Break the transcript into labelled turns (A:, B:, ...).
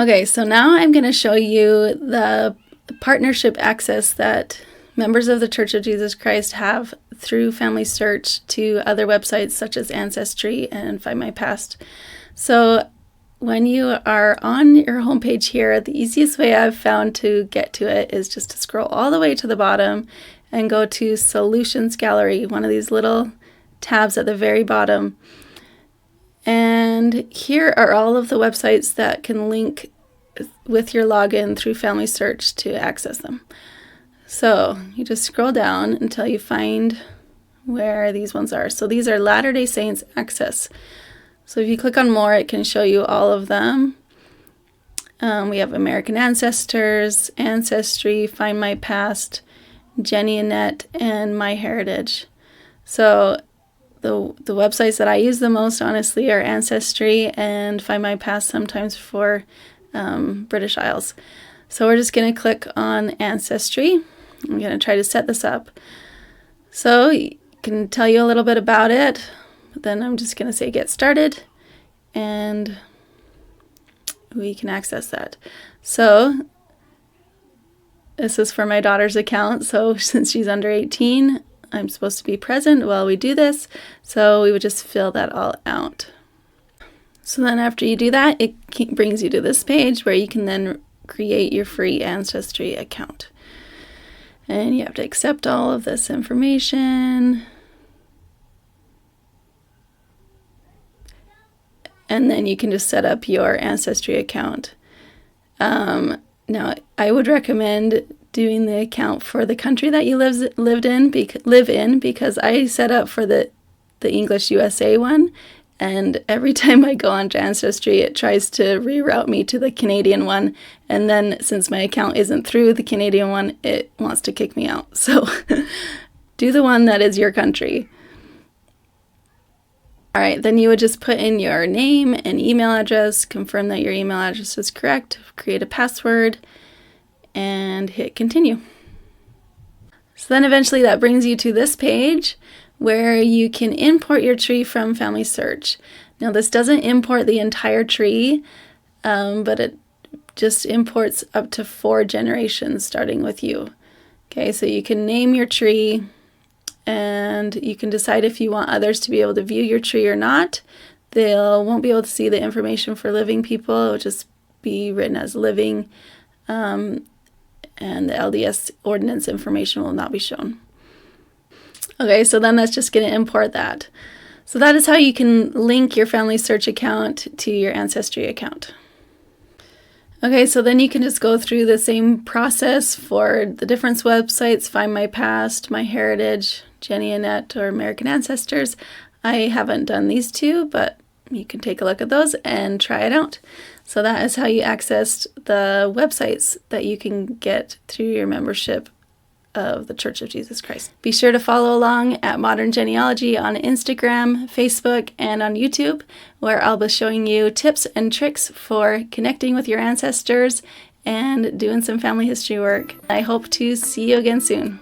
A: Okay, so now I'm going to show you the partnership access that members of the Church of Jesus Christ have through Family Search to other websites such as Ancestry and Find My Past. So when you are on your homepage here, the easiest way I've found to get to it is just to scroll all the way to the bottom and go to Solutions Gallery, one of these little tabs at the very bottom. And here are all of the websites that can link with your login through Family Search to access them. So you just scroll down until you find where these ones are. So these are Latter-day Saints Access. So if you click on more, it can show you all of them. We have American Ancestors, Ancestry, Find My Past, Jenny Annette, and My Heritage. So the websites that I use the most, honestly, are Ancestry and Find My Past, sometimes for British Isles. So we're just going to click on Ancestry. I'm going to try to set this up. So I can tell you a little bit about it, but then I'm just going to say get started, and we can access that. So this is for my daughter's account. So since she's under 18, I'm supposed to be present while we do this. So we would just fill that all out. So then after you do that, it brings you to this page where you can then create your free Ancestry account. And you have to accept all of this information. And then you can just set up your Ancestry account. Now, I would recommend doing the account for the country that you live in because I set up for the English USA one, and every time I go onto Ancestry, it tries to reroute me to the Canadian one, and then since my account isn't through the Canadian one, it wants to kick me out. So do the one that is your country. All right, then you would just put in your name and email address, confirm that your email address is correct, create a password, and hit continue. So then eventually that brings you to this page where you can import your tree from Family Search. Now this doesn't import the entire tree, but it just imports up to 4 generations starting with you. Okay, so you can name your tree, and you can decide if you want others to be able to view your tree or not. They won't be able to see the information for living people. It will just be written as living, and the LDS ordinance information will not be shown. Okay, so then that's just going to import that. So that is how you can link your Family Search account to your Ancestry account. Okay, so then you can just go through the same process for the different websites, Find My Past, My Heritage, Jenny Annette, or American Ancestors. I haven't done these two, but you can take a look at those and try it out. So that is how you access the websites that you can get through your membership of the Church of Jesus Christ. Be sure to follow along at Modern Genealogy on Instagram, Facebook, and on YouTube, where I'll be showing you tips and tricks for connecting with your ancestors and doing some family history work. I hope to see you again soon.